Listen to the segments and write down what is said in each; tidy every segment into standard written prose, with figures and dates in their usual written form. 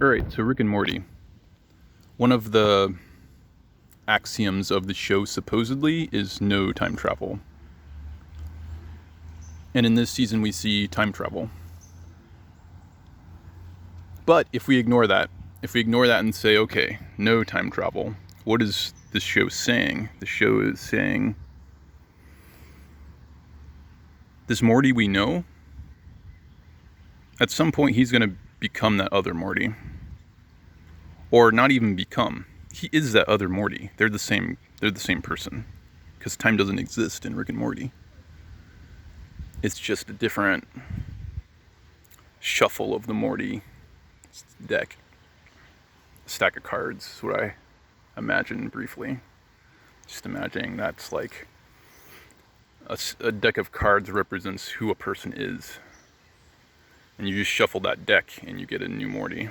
Alright, so Rick and Morty. One of the axioms of the show, supposedly, is no time travel. And in this season, we see time travel. But if we ignore that and say, okay, no time travel, what is this show saying? The show is saying, this Morty we know, at some point he's going to become that other Morty. Or not even become. He is that other Morty. They're the same person. Because time doesn't exist in Rick and Morty. It's just a different shuffle of the Morty deck. A stack of cards is what I imagine briefly. Just imagining that's like a deck of cards represents who a person is. And you just shuffle that deck and you get a new Morty.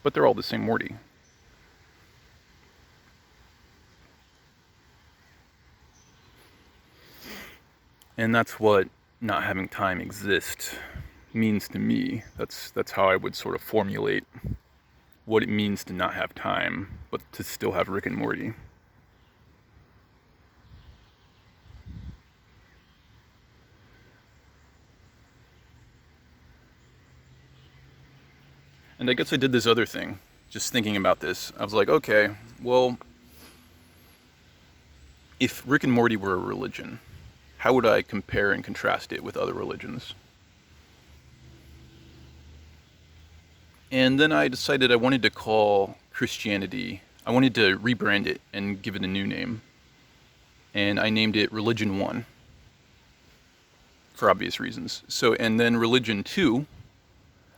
But they're all the same Morty. And that's what not having time exist means to me. That's how I would sort of formulate what it means to not have time, but to still have Rick and Morty. And I guess I did this other thing, just thinking about this. I was like, okay, well, if Rick and Morty were a religion, how would I compare and contrast it with other religions? And then I decided I wanted to call Christianity, I wanted to rebrand it and give it a new name. And I named it Religion 1, for obvious reasons. So, and then Religion 2,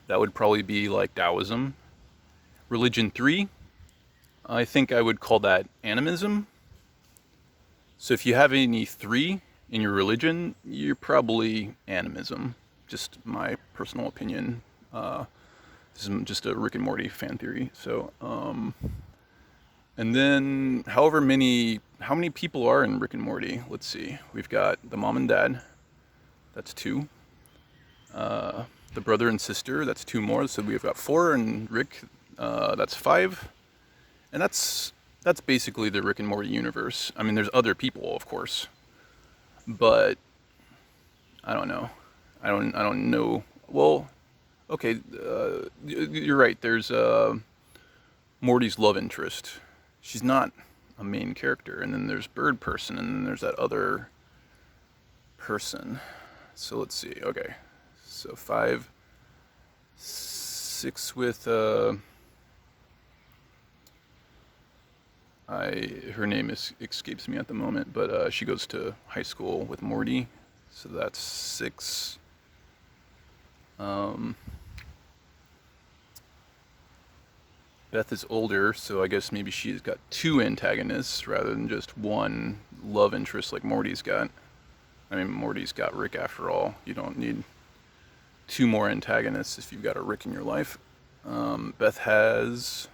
that would probably be like Taoism. Religion 3, I think I would call that animism. So if you have any 3 in your religion, you're probably animism. Just my personal opinion. This is just a Rick and Morty fan theory. So, and then how many people are in Rick and Morty? Let's see. We've got the mom and dad. That's 2. The brother and sister, that's 2 more. So we've got 4, and Rick, that's 5. And that's basically the Rick and Morty universe. I mean, there's other people, of course, but I don't know. I don't know. Well, okay, you're right. There's Morty's love interest. She's not a main character, and then there's Bird Person, and then there's that other person. So let's see. Okay, so 5, 6 with her name escapes me at the moment, but she goes to high school with Morty, so that's 6. Beth is older, so I guess maybe she's got 2 antagonists rather than just one love interest like Morty's got. I mean, Morty's got Rick after all. You don't need 2 more antagonists if you've got a Rick in your life. Beth has,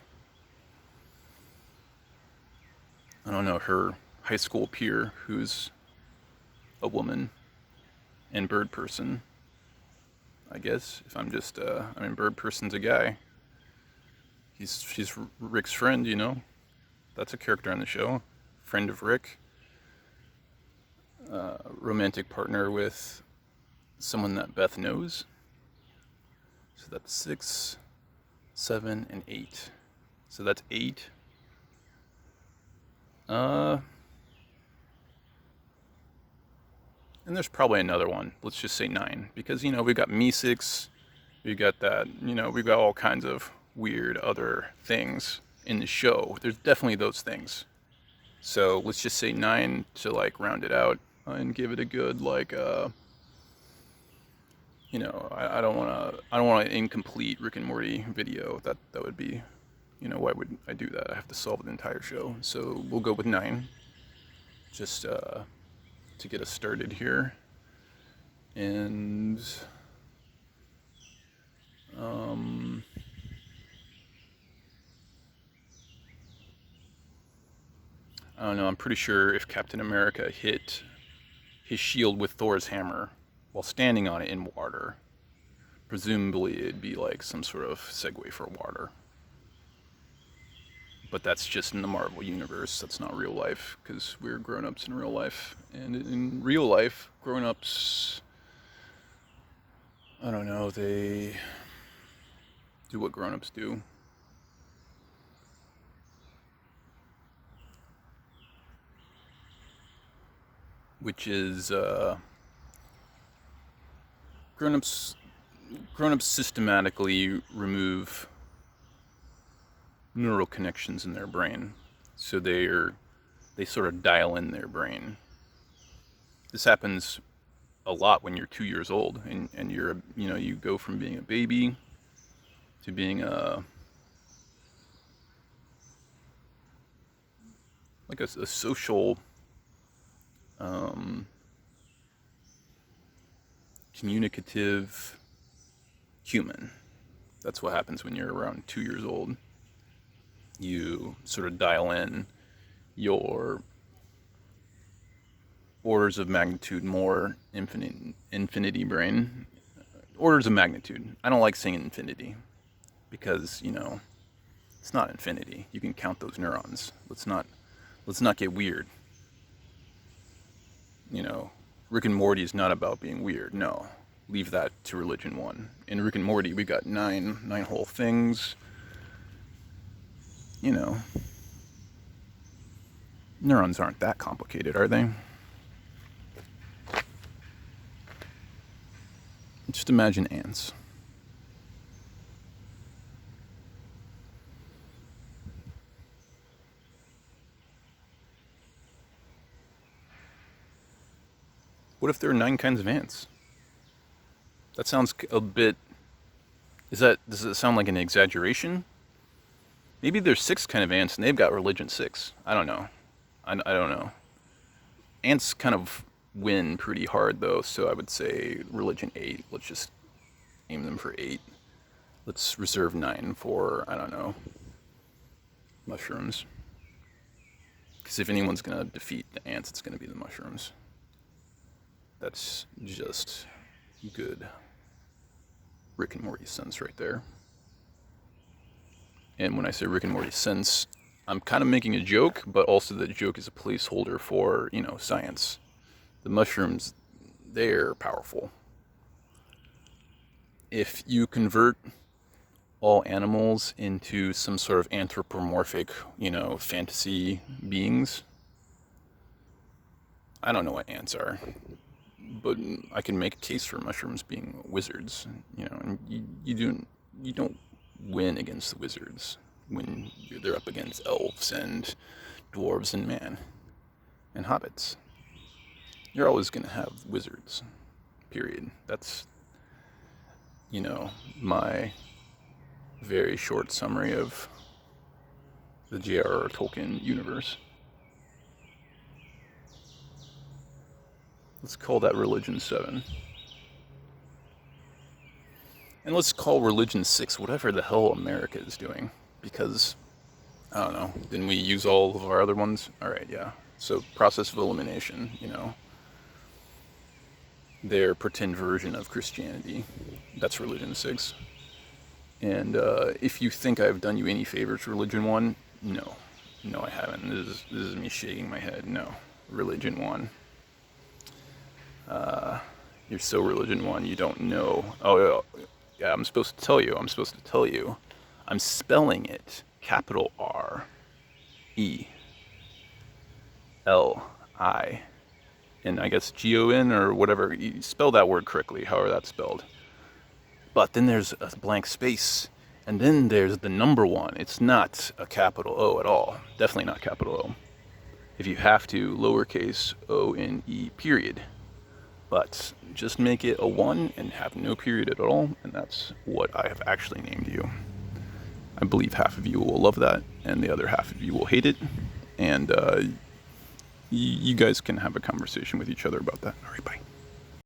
I don't know, her high school peer who's a woman, and Bird Person, I guess. If I'm just, I mean, Bird Person's a guy. She's Rick's friend, you know. That's a character on the show. Friend of Rick. Romantic partner with someone that Beth knows. So that's 6, 7, and 8. So that's 8. And there's probably another one. Let's just say 9. Because, you know, we've got Meeseeks. We've got that, you know, we've got all kinds of weird other things in the show. There's definitely those things. So let's just say 9 to like round it out and give it a good like you know, I don't want an incomplete Rick and Morty video. That would be, you know, why would I do that? I have to solve the entire show. So we'll go with 9, just to get us started here. And I don't know. I'm pretty sure if Captain America hit his shield with Thor's hammer while standing on it in water, Presumably it'd be like some sort of segue for water. But that's just in the Marvel universe. That's not real life, because we're grown-ups in real life. And in real life, grown-ups, I don't know, they do what grown-ups do. Which is, grown-ups systematically remove neural connections in their brain, so they sort of dial in their brain. This happens a lot when you're 2 years old, and you go from being a baby to being a social communicative human. That's what happens when you're around 2 years old. You sort of dial in your orders of magnitude more infinity brain. Orders of magnitude. I don't like saying infinity because, it's not infinity. You can count those neurons. Let's not get weird. Rick and Morty is not about being weird. No. Leave that to Religion 1. In Rick and Morty, we got nine whole things. Neurons aren't that complicated, are they? Just imagine ants. What if there are 9 kinds of ants? That sounds a bit... does it sound like an exaggeration? Maybe there's 6 kind of ants and they've got religion 6. I don't know. I don't know. Ants kind of win pretty hard though, so I would say religion 8. Let's just aim them for 8. Let's reserve 9 for, I don't know, mushrooms. Because if anyone's going to defeat the ants, it's going to be the mushrooms. That's just good Rick and Morty sense right there. And when I say Rick and Morty sense, I'm kind of making a joke, but also the joke is a placeholder for, science. The mushrooms, they're powerful. If you convert all animals into some sort of anthropomorphic, fantasy beings, I don't know what ants are, but I can make a case for mushrooms being wizards, and you don't win against the wizards when they're up against elves and dwarves and man and hobbits. You're always going to have wizards, period. That's, my very short summary of the J.R.R. Tolkien universe. Let's call that Religion 7. And let's call Religion 6 whatever the hell America is doing. Because, I don't know, didn't we use all of our other ones? Alright, yeah. So, process of elimination, their pretend version of Christianity. That's Religion 6. And if you think I've done you any favors, Religion 1, no. No, I haven't. This is me shaking my head. No. Religion 1. You're so Religion 1, you don't know. Oh, yeah, I'm supposed to tell you. I'm spelling it capital R-E-L-I. And I guess G-O-N or whatever. You spell that word correctly, however that's spelled. But then there's a blank space. And then there's the number 1. It's not a capital O at all. Definitely not capital O. If you have to, lowercase O-N-E period. But just make it a 1 and have no period at all, and that's what I have actually named you. I believe half of you will love that, and the other half of you will hate it, and you guys can have a conversation with each other about that. All right, bye.